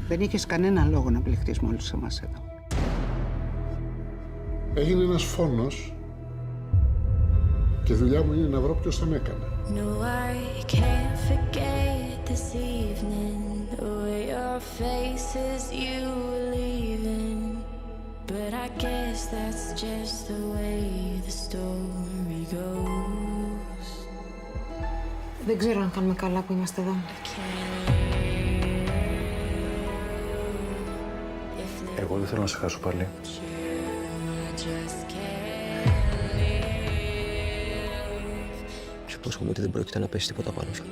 Δεν είχες κανένα λόγο να μπλεχτείς με όλους εμάς εδώ. Έγινε ένας φόνος και δουλειά μου είναι να βρω ποιος τον έκανε. No, I can't forget this evening. Oh, your faces you were leaving. But I guess that's just the way the story goes. Δεν ξέρω αν κάνουμε καλά που είμαστε εδώ. Εγώ δεν θέλω να σε χάσω πάλι. Σου υπόσχομαι ότι δεν πρόκειται να πέσει τίποτα πάνω σου.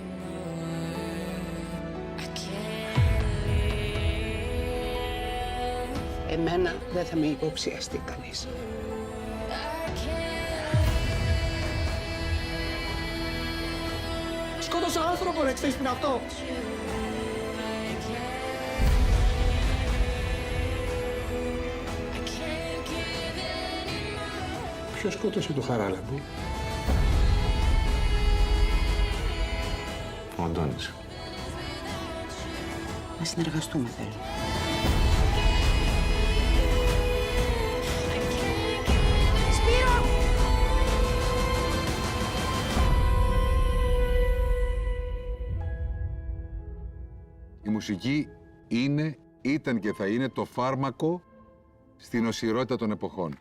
Εμένα δεν θα με υποψιαστεί κανείς. Σκότωσα άνθρωπο, ρε, ξέρεις τι είναι αυτό. Ποιος σκότωσε το Χαράλαμπο? Ο Αντώνης. Να συνεργαστούμε, θέλω. Η μουσική είναι, ήταν και θα είναι το φάρμακο στην οσιρότητα των εποχών.